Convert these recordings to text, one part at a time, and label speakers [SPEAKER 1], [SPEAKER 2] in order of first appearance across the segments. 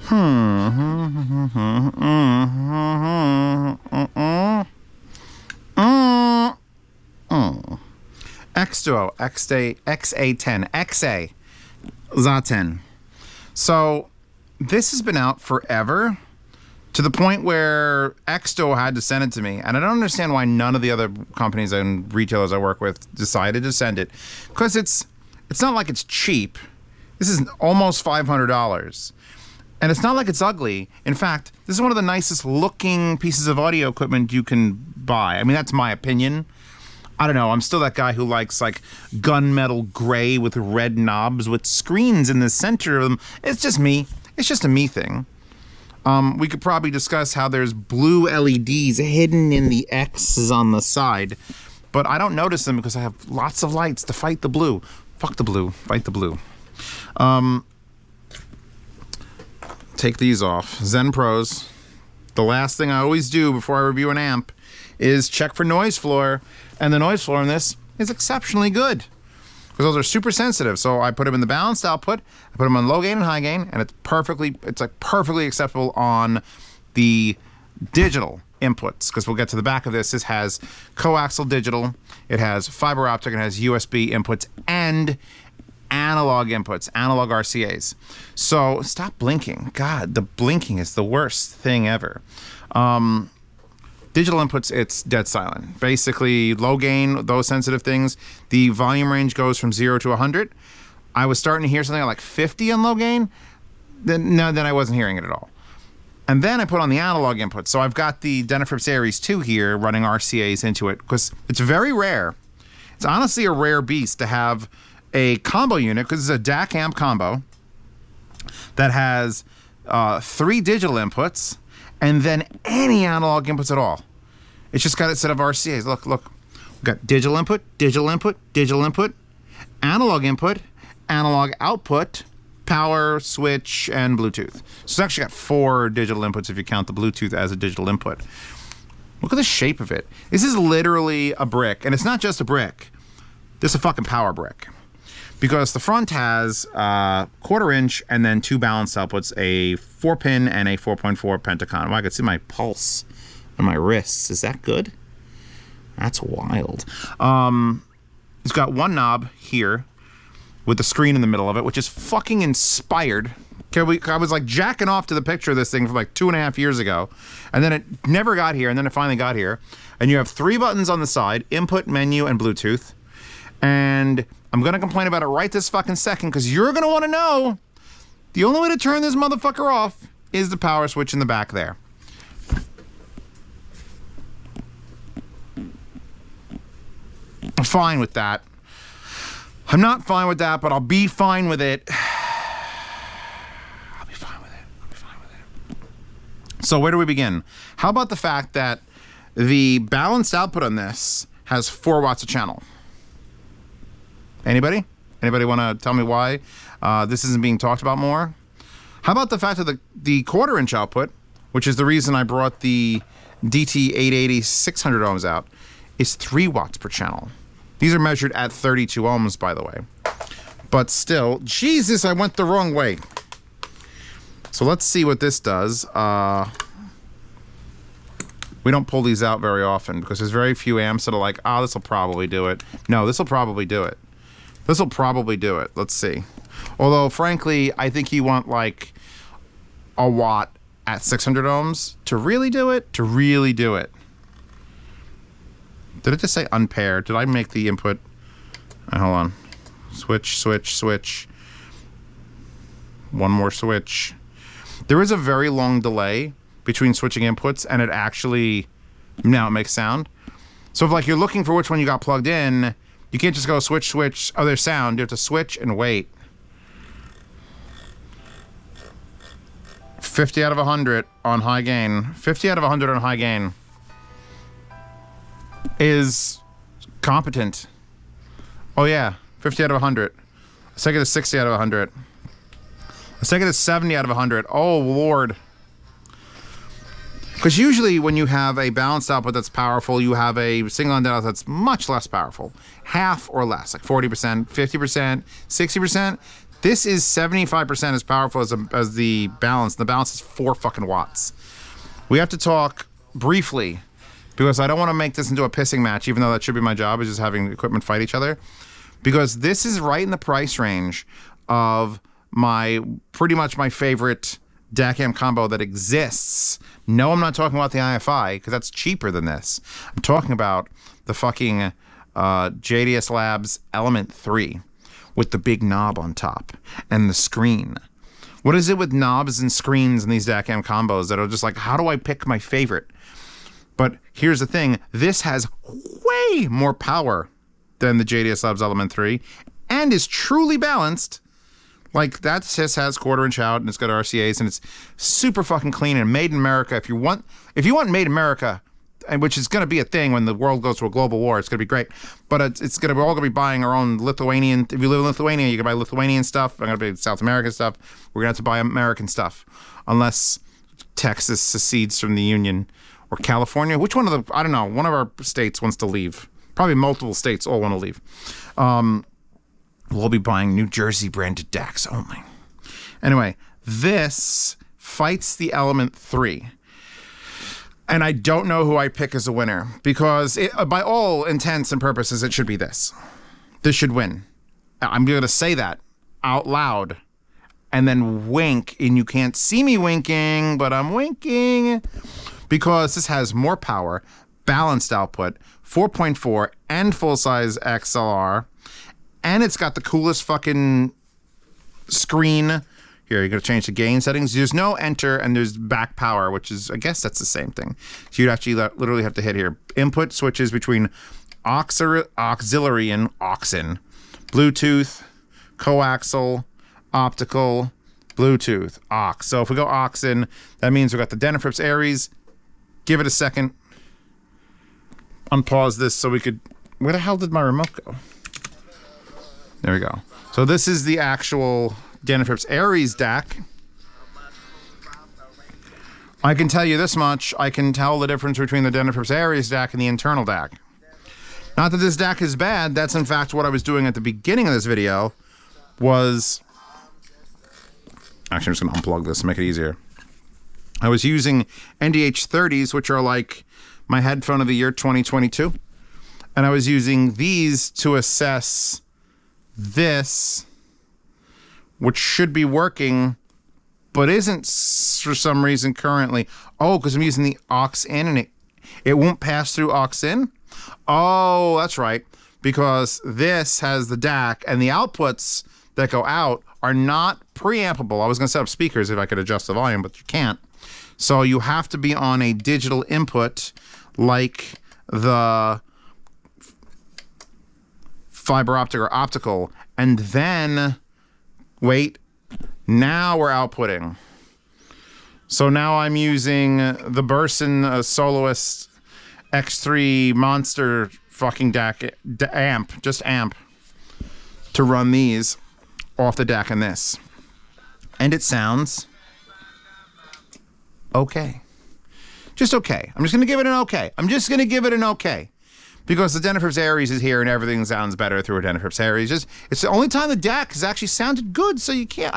[SPEAKER 1] Xduoo XA-10 XA-10. So this has been out forever, to the point where Xduoo had to send it to me, and I don't understand why none of the other companies and retailers I work with decided to send it, because it's not like it's cheap. This is almost $500. And it's not like it's ugly. In fact, this is one of the nicest looking pieces of audio equipment you can buy. I mean, that's my opinion. I don't know, I'm still that guy who likes like gunmetal gray with red knobs with screens in the center of them. It's just me. It's just a me thing. We could probably discuss how there's blue LEDs hidden in the X's on the side, but I don't notice them because I have lots of lights to fight the blue. Fuck the blue, fight the blue. Take these off. Zen Pros. The last thing I always do before I review an amp is check for noise floor, and the noise floor in this is exceptionally good, because those are super sensitive. So I put them in the balanced output, I put them on low gain and high gain, and it's like perfectly acceptable on the digital inputs, because we'll get to the back of this. This has coaxial digital, it has fiber optic, it has USB inputs and analog inputs, analog RCAs. So stop blinking. God, the blinking is the worst thing ever. Digital inputs, it's dead silent. Basically, low gain, those sensitive things, the volume range goes from 0 to 100. I was starting to hear something like 50 on low gain. Then I wasn't hearing it at all. And then I put on the analog input. So I've got the Denafrips Series 2 here running RCAs into it, because it's very rare. It's honestly a rare beast to have a combo unit, because it's a DAC amp combo that has 3 digital inputs and then any analog inputs at all. It's just got a set of RCAs. Look. We've got digital input, digital input, digital input, analog output, power, switch, and Bluetooth. So it's actually got 4 digital inputs if you count the Bluetooth as a digital input. Look at the shape of it. This is literally a brick, and it's not just a brick. This is a fucking power brick. Because the front has 1/4 inch and then 2 balanced outputs, a 4-pin and a 4.4 Pentacon. Well, I can see my pulse on my wrists. Is that good? That's wild. It's got 1 knob here with the screen in the middle of it, which is fucking inspired. I was like jacking off to the picture of this thing from like 2.5 years ago, and then it never got here, and then it finally got here. And you have 3 buttons on the side: input, menu, and Bluetooth. And I'm gonna complain about it right this fucking second, because you're gonna want to know the only way to turn this motherfucker off is the power switch in the back there. I'm fine with that. I'm not fine with that, but I'll be fine with it. I'll be fine with it. So where do we begin? How about the fact that the balanced output on this has 4 watts a channel? Anybody? Anybody want to tell me why this isn't being talked about more? How about the fact that the 1/4 inch output, which is the reason I brought the DT880 600 ohms out, is 3 watts per channel. These are measured at 32 ohms, by the way. But still, Jesus, I went the wrong way. So let's see what this does. We don't pull these out very often, because there's very few amps that are like, ah, this will probably do it. No, this will probably do it. This will probably do it. Let's see. Although, frankly, I think you want like a watt at 600 ohms to really do it. Did it just say unpaired? Did I make the input? Hold on. Switch. 1 more switch. There is a very long delay between switching inputs, and it actually, now it makes sound. So if like you're looking for which one you got plugged in, you can't just go switch, oh, there's sound. You have to switch and wait. 50 out of 100 on high gain. 50 out of 100 on high gain is competent. Oh yeah, 50 out of 100. Let's take it to 60 out of 100. Let's take it to 70 out of 100. Oh Lord. Because usually when you have a balanced output that's powerful, you have a single-ended output that's much less powerful. Half or less, like 40%, 50%, 60%. This is 75% as powerful as the balance. The balance is 4 fucking watts. We have to talk briefly because I don't want to make this into a pissing match, even though that should be my job, is just having equipment fight each other. Because this is right in the price range of pretty much my favorite DAC amp combo that exists. No, I'm not talking about the IFI because that's cheaper than this. I'm talking about the fucking JDS Labs Element 3 with the big knob on top and the screen. What is it with knobs and screens in these DAC amp combos that are just like, how do I pick my favorite? But here's the thing. This has way more power than the JDS Labs Element 3 and is truly balanced. Like, that just has 1/4 inch out and it's got RCAs and it's super fucking clean and made in America. If you want made in America, and which is going to be a thing when the world goes to a global war, it's going to be great. But we're all going to be buying our own Lithuanian. If you live in Lithuania, you can buy Lithuanian stuff. I'm going to buy South American stuff. We're going to have to buy American stuff, unless Texas secedes from the Union or California. Which one of I don't know. One of our states wants to leave. Probably multiple states all want to leave. We'll be buying New Jersey branded DACs only. Anyway, this fights the Element 3. And I don't know who I pick as a winner because by all intents and purposes, it should be this. This should win. I'm going to say that out loud and then wink. And you can't see me winking, but I'm winking because this has more power, balanced output, 4.4 and full-size XLR. And it's got the coolest fucking screen. Here, you're going to change the gain settings. There's no enter, and there's back power, which is, I guess that's the same thing. So you'd actually literally have to hit here. Input switches between auxiliary and aux-in, Bluetooth, coaxial, optical, Bluetooth, aux. So if we go aux-in, that means we've got the Denafrips Aries. Give it a second. Unpause this so we could... Where the hell did my remote go? There we go. So this is the actual Denafrips Aries DAC. I can tell you this much. I can tell the difference between the Denafrips Aries DAC and the internal DAC. Not that this DAC is bad. That's in fact what I was doing at the beginning of this video was... Actually, I'm just going to unplug this to make it easier. I was using NDH30s, which are like my headphone of the year 2022. And I was using these to assess this, which should be working, but isn't for some reason currently. Oh, because I'm using the aux-in and it won't pass through aux-in? Oh, that's right. Because this has the DAC and the outputs that go out are not preampable. I was going to set up speakers if I could adjust the volume, but you can't. So you have to be on a digital input like the fiber optic or optical, and then wait, now we're outputting. So now I'm using the Burson Soloist X3 Monster fucking DAC amp, just amp, to run these off the DAC in this. And it sounds okay. Just okay. I'm just going to give it an okay. I'm just going to give it an okay. Because the Denafrips Aries is here and everything sounds better through a Denafrips Aries. It's the only time the DAC has actually sounded good, so you can't...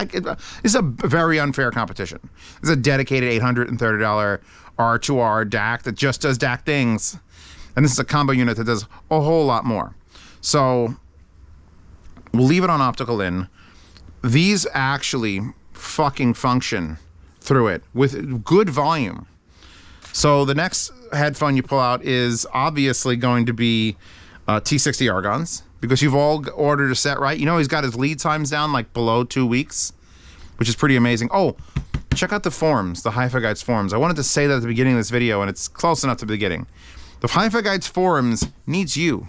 [SPEAKER 1] It's a very unfair competition. It's a dedicated $830 R2R DAC that just does DAC things. And this is a combo unit that does a whole lot more. So we'll leave it on optical in. These actually fucking function through it with good volume. So the next headphone you pull out is obviously going to be T60 Argons, because you've all ordered a set, right? You know, he's got his lead times down like below 2 weeks, which is pretty amazing. Oh, check out the forums, the HiFiGuides Forums. I wanted to say that at the beginning of this video, and it's close enough to the beginning. The HiFiGuides Forums needs you.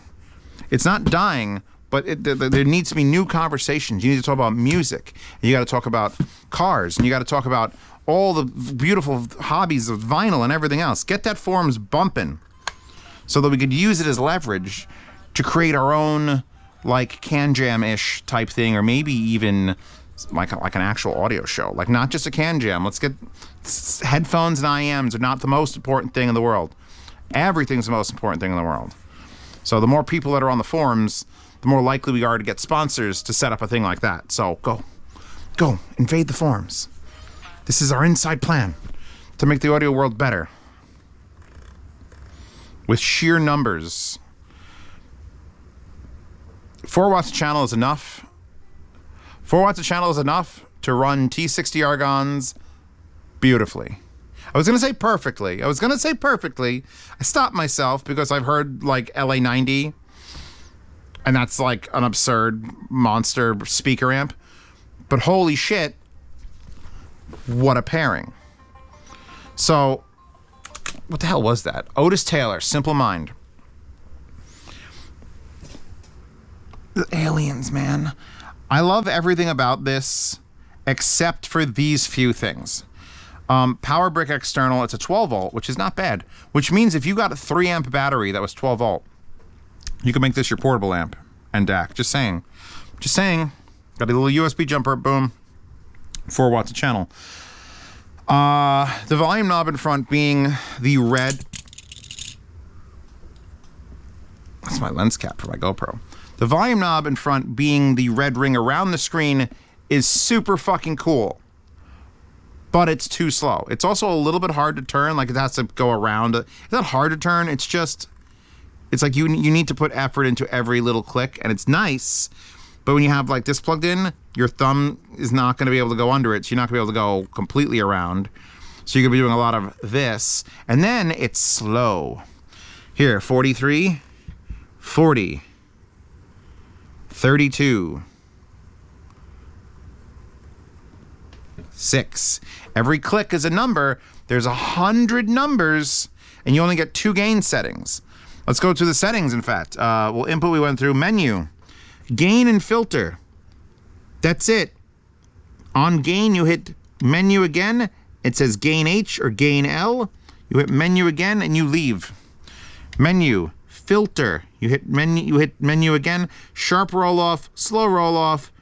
[SPEAKER 1] It's not dying, but there needs to be new conversations. You need to talk about music. You got to talk about cars, and you got to talk about all the beautiful hobbies of vinyl and everything else. Get that forums bumping so that we could use it as leverage to create our own like Can Jam-ish type thing, or maybe even like an actual audio show. Like not just a Can Jam. Let's get headphones and IMs are not the most important thing in the world. Everything's the most important thing in the world. So the more people that are on the forums, the more likely we are to get sponsors to set up a thing like that. So go Go, invade the forums. This is our inside plan to make the audio world better. With sheer numbers. 4 watts a channel is enough. 4 watts a channel is enough to run T60 Argons beautifully. I was going to say perfectly. I stopped myself because I've heard like LA90, and that's like an absurd monster speaker amp. But holy shit, what a pairing. So, what the hell was that? Otis Taylor, Simple Mind. The aliens, man. I love everything about this except for these few things. Power brick external, it's a 12 volt, which is not bad. Which means if you got a 3 amp battery that was 12 volt, you could make this your portable amp and DAC. Just saying. Just saying. Got a little USB jumper, boom. 4 watts a channel. The volume knob in front being the red. That's my lens cap for my GoPro. The volume knob in front being the red ring around the screen is super fucking cool. But it's too slow. It's also a little bit hard to turn, like it has to go around. It's not hard to turn, it's just, it's like you need to put effort into every little click, and it's nice, but when you have like this plugged in, your thumb is not gonna be able to go under it, so you're not gonna be able to go completely around. So you're gonna be doing a lot of this, and then it's slow. Here, 43, 40, 32, 6. Every click is a number. There's 100 numbers, and you only get 2 gain settings. Let's go to the settings, in fact. Well, input we went through. Menu. Gain and filter. That's it. On gain, you hit menu again. It says gain H or gain L. You hit menu again, and you leave. Menu. Filter. You hit menu again. Sharp roll-off. Slow roll-off.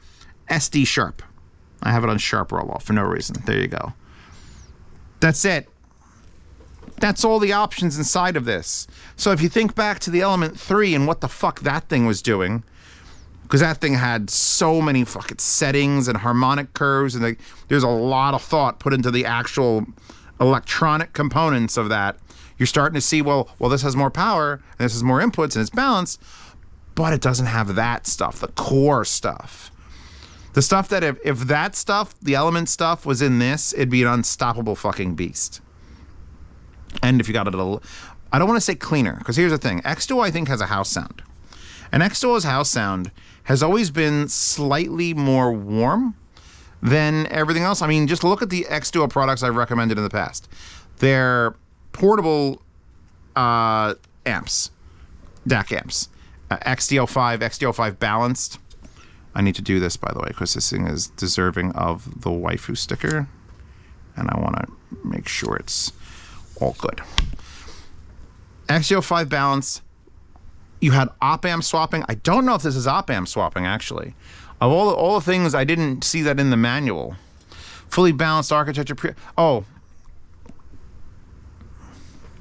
[SPEAKER 1] SD sharp. I have it on sharp roll-off for no reason. There you go. That's it. That's all the options inside of this. So if you think back to the Element 3 and what the fuck that thing was doing, because that thing had so many fucking settings and harmonic curves, and there's a lot of thought put into the actual electronic components of that. You're starting to see, well, this has more power, and this has more inputs, and it's balanced, but it doesn't have that stuff, the core stuff. The stuff that if that stuff, the element stuff, was in this, it'd be an unstoppable fucking beast. And if you got it a little, I don't want to say cleaner, because here's the thing. Xduoo, I think, has a house sound. And Xduoo's house sound has always been slightly more warm than everything else. I mean, just look at the Xduoo products I've recommended in the past. They're portable amps, DAC amps. XDO5 balanced. I need to do this, by the way, because this thing is deserving of the waifu sticker, and I want to make sure it's all good. XDO5 balanced. You had op-amp swapping. I don't know if this is op-amp swapping, actually. Of all the things, I didn't see that in the manual. Fully balanced architecture. Oh.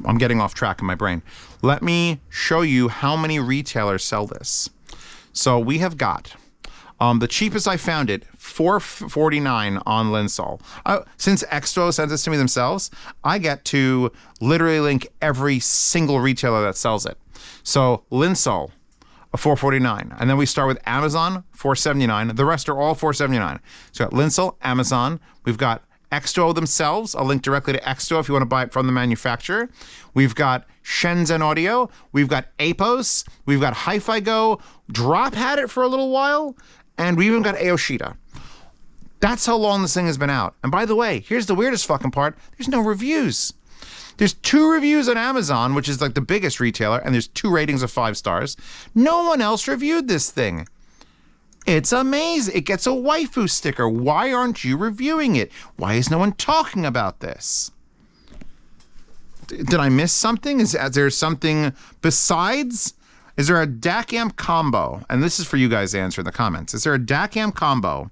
[SPEAKER 1] I'm getting off track in my brain. Let me show you how many retailers sell this. So we have got... the cheapest I found it, $4.49 on Linsol. Since Xduoo sends this to me themselves, I get to literally link every single retailer that sells it. So Linsol, $4.49, and then we start with Amazon, $4.79. The rest are all $4.79. So we've got Linsol, Amazon. We've got Xduoo themselves. I'll link directly to Xduoo if you want to buy it from the manufacturer. We've got Shenzhen Audio. We've got Apos. We've got HiFiGo. Drop had it for a little while. And we even got Aoshita. That's how long this thing has been out. And by the way, here's the weirdest fucking part. There's no reviews. There's 2 reviews on Amazon, which is like the biggest retailer, and there's 2 ratings of 5 stars. No one else reviewed this thing. It's amazing. It gets a waifu sticker. Why aren't you reviewing it? Why is no one talking about this? Did I miss something? Is there something besides? Is there a DAC amp combo? And this is for you guys to answer in the comments. Is there a DAC amp combo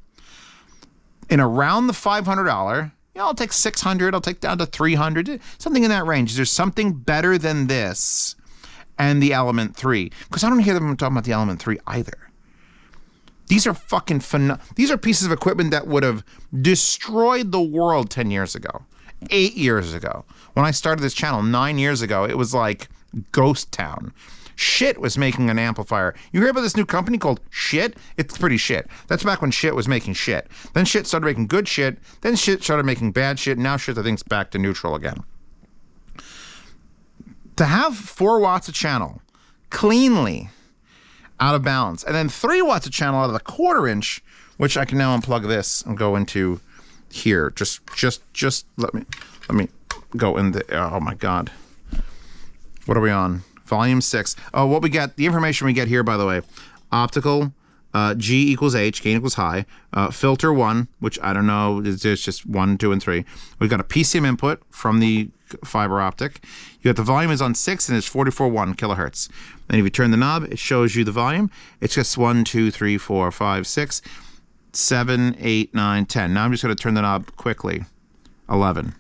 [SPEAKER 1] in around the $500? You know, I'll take $600. I'll take down to $300. Something in that range. Is there something better than this and the Element 3? Because I don't hear them talking about the Element 3 either. These are fucking these are pieces of equipment that would have destroyed the world 10 years ago, 8 years ago. When I started this channel 9 years ago, it was like ghost town. Shit was making an amplifier. You hear about this new company called Shit? It's pretty shit. That's back when Shit was making shit. Then Shit started making good shit. Then Shit started making bad shit. Now Shit, I think, is back to neutral again. To have 4 watts a channel cleanly out of balance, and then 3 watts a channel out of the 1/4 inch, which I can now unplug this and go into here. Just let me go in the, oh my God. What are we on? Volume 6. Oh, what we get, the information we get here, by the way, optical, G equals H, gain equals high, filter 1, which I don't know, there's just 1, 2, and 3. We've got a PCM input from the fiber optic. You got the volume is on 6 and it's 44.1 kilohertz. And if you turn the knob, it shows you the volume. It's just 1, 2, 3, 4, 5, 6, 7, 8, 9, 10. Now I'm just going to turn the knob quickly. 11.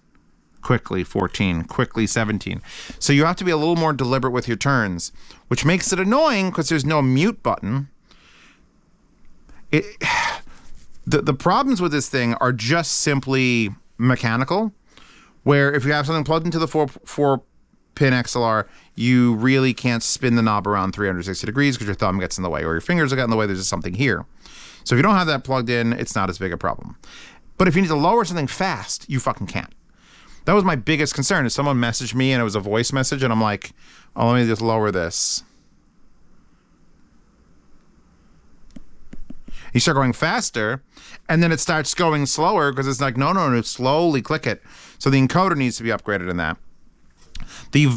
[SPEAKER 1] Quickly 14, quickly 17. So you have to be a little more deliberate with your turns, which makes it annoying because there's no mute button. The problems with this thing are just simply mechanical, where if you have something plugged into the 4-pin XLR, you really can't spin the knob around 360 degrees because your thumb gets in the way or your fingers get in the way. There's just something here. So if you don't have that plugged in, it's not as big a problem. But if you need to lower something fast, you fucking can't. That was my biggest concern, is someone messaged me and it was a voice message and I'm like, oh, let me just lower this. You start going faster and then it starts going slower because it's like, no, slowly click it. So the encoder needs to be upgraded in that. The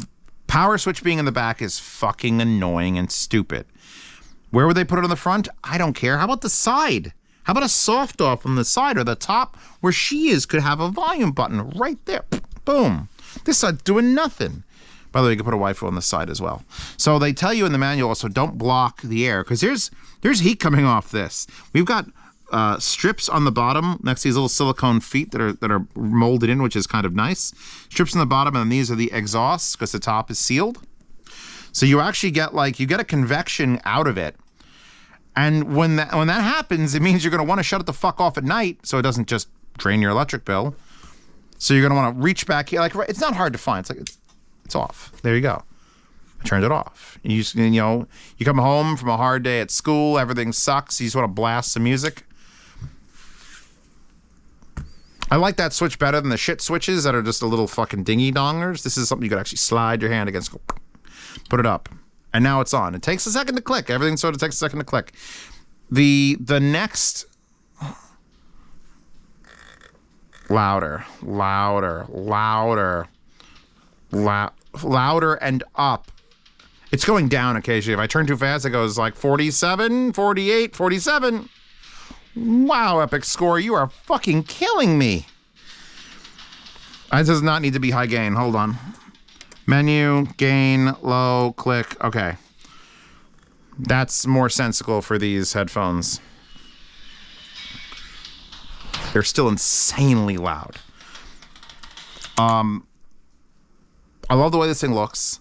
[SPEAKER 1] power switch being in the back is fucking annoying and stupid. Where would they put it on the front? I don't care. How about the side? How about a soft off on the side or the top where she is could have a volume button right there. Boom. This side's doing nothing. By the way, you can put a Wi-Fi on the side as well. So they tell you in the manual also don't block the air because there's heat coming off this. We've got strips on the bottom next to these little silicone feet that are molded in, which is kind of nice. Strips on the bottom, and these are the exhausts because the top is sealed. So you actually get you get a convection out of it. And when that happens, it means you're going to want to shut it the fuck off at night so it doesn't just drain your electric bill. So you're going to want to reach back here. It's not hard to find. It's off. There you go. I turned it off. You come home from a hard day at school, everything sucks. You just want to blast some music. I like that switch better than the shit switches that are just a little fucking dingy dongers. This is something you could actually slide your hand against, put it up. And now it's on. It takes a second to click. Everything sort of takes a second to click. The next louder and up. It's going down occasionally. If I turn too fast, it goes like 47, 48, 47. Wow, Epic Score, you are fucking killing me. This does not need to be high gain. Hold on. Menu, gain, low, click. Okay. That's more sensible for these headphones. They're still insanely loud. I love the way this thing looks.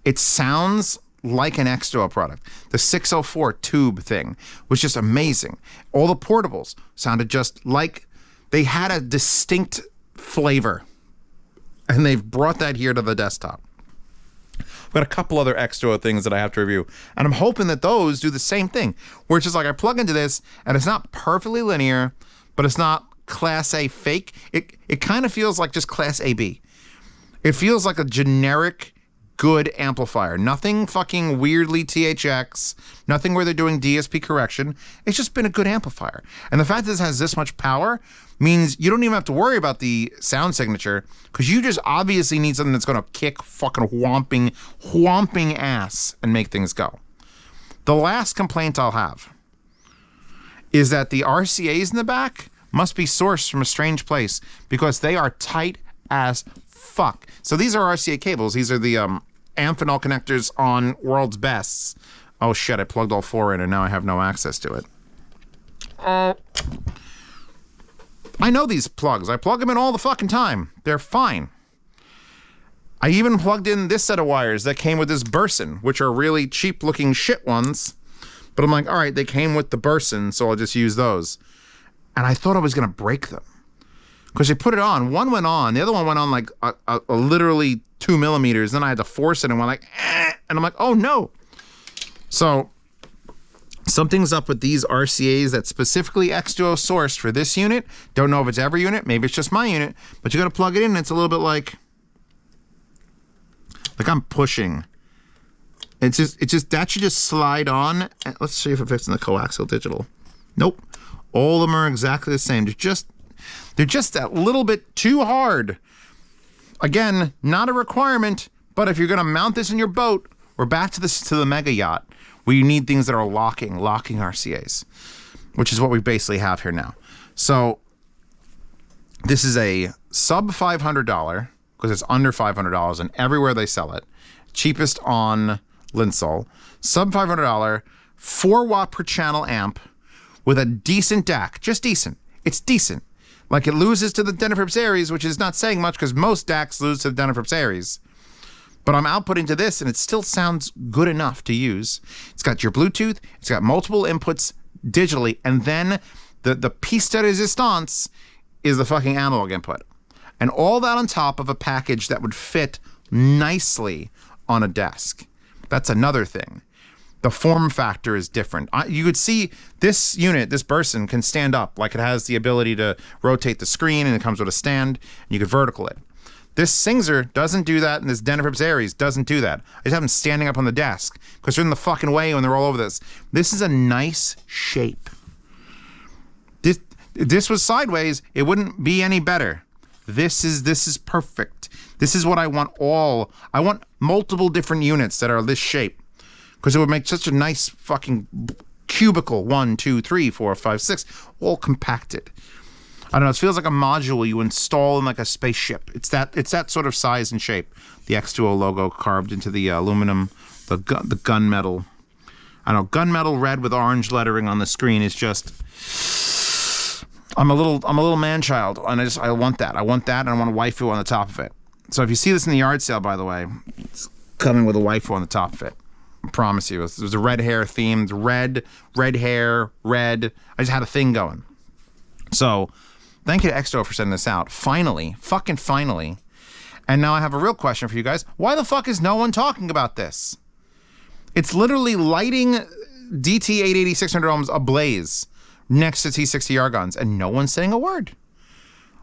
[SPEAKER 1] It sounds like an Xduoo product. The 604 tube thing was just amazing. All the portables sounded just like they had a distinct flavor. And they've brought that here to the desktop. I've got a couple other Xduoo things that I have to review. And I'm hoping that those do the same thing. Where it's just like I plug into this and it's not perfectly linear, but it's not Class A fake. It kind of feels like just Class AB. It feels like a generic good amplifier. Nothing fucking weirdly THX. Nothing where they're doing DSP correction. It's just been a good amplifier. And the fact that this has this much power means you don't even have to worry about the sound signature because you just obviously need something that's going to kick fucking whomping ass and make things go. The last complaint I'll have is that the RCAs in the back must be sourced from a strange place because they are tight as fuck. So these are RCA cables. These are the Amphenol connectors on World's Bests. Oh shit, I plugged all 4 in and now I have no access to it. I know these plugs. I plug them in all the fucking time. They're fine. I even plugged in this set of wires that came with this Burson, which are really cheap looking shit ones. But I'm like, all right, they came with the Burson, so I'll just use those. And I thought I was going to break them. Because they put it on. One went on. The other one went on like a literally 2 millimeters. Then I had to force it and went like, eh. And I'm like, oh no. So something's up with these RCAs that specifically Xduoo sourced for this unit. Don't know if it's every unit. Maybe it's just my unit. But you got to plug it in and it's a little bit like I'm pushing. It's just that should just slide on. Let's see if it fits in the coaxial digital. Nope. All of them are exactly the same. They're just that little bit too hard. Again, not a requirement, but if you're going to mount this in your boat, we're back to the mega yacht where you need things that are locking RCAs, which is what we basically have here now. So this is a sub $500 because it's under $500 and everywhere they sell it. Cheapest on Linsol. Sub $500, 4-watt per channel amp with a decent DAC. Just decent. It's decent. Like it loses to the Denafrips Aries, which is not saying much because most DACs lose to the Denafrips Aries. But I'm outputting to this and it still sounds good enough to use. It's got your Bluetooth, it's got multiple inputs digitally, and then the piece de resistance is the fucking analog input. And all that on top of a package that would fit nicely on a desk. That's another thing. The form factor is different. You could see this unit, this Burson, can stand up. Like it has the ability to rotate the screen and it comes with a stand. And you could vertical it. This Singzer doesn't do that, and this Denafrips Aries doesn't do that. I just have them standing up on the desk because they're in the fucking way when they're all over this. This is a nice shape. This was sideways, it wouldn't be any better. This is perfect. This is what I want I want multiple different units that are this shape. Because it would make such a nice fucking cubicle. 1, 2, 3, 4, 5, 6, all compacted. I don't know. It feels like a module you install in like a spaceship. It's that sort of size and shape. The Xduoo logo carved into the aluminum, the gunmetal. I don't know. Gunmetal red with orange lettering on the screen is just. I'm a little man child, and I want that. I want that, and I want a waifu on the top of it. So if you see this in the yard sale, by the way, it's coming with a waifu on the top of it. I promise you. There's a red hair themed, red hair, red. I just had a thing going. So, thank you to Xduoo for sending this out. Finally, fucking finally. And now I have a real question for you guys. Why the fuck is no one talking about this? It's literally lighting DT880 600 ohms ablaze next to T60R guns, and no one's saying a word.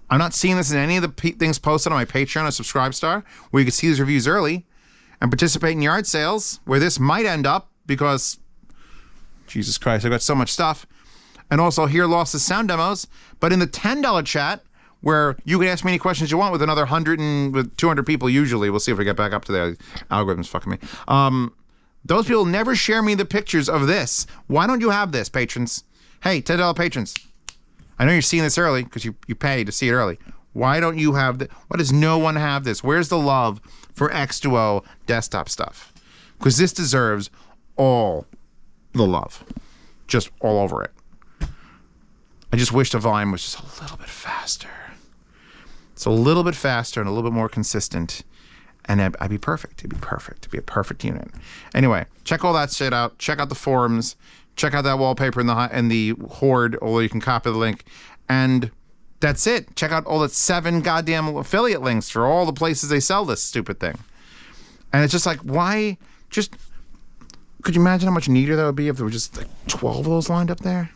[SPEAKER 1] I'm not seeing this in any of the things posted on my Patreon or Subscribestar, where you can see these reviews early and participate in yard sales, where this might end up because, Jesus Christ, I've got so much stuff. And also hear Losses sound demos, but in the $10 chat, where you can ask me any questions you want with another 200 people usually. We'll see if we get back up to the algorithms fucking me. Those people never share me the pictures of this. Why don't you have this, patrons? Hey, $10 patrons. I know you're seeing this early because you pay to see it early. Why don't you have this? Why does no one have this? Where's the love for Xduoo desktop stuff? Because this deserves all the love. Just all over it. I just wish the volume was just a little bit faster. It's a little bit faster and a little bit more consistent. And I'd be perfect. It'd be perfect. It'd be a perfect unit. Anyway, check all that shit out. Check out the forums. Check out that wallpaper in the Horde, although you can copy the link. And that's it. Check out all the 7 goddamn affiliate links for all the places they sell this stupid thing. And it's just like, why? Just, could you imagine how much neater that would be if there were just like 12 of those lined up there?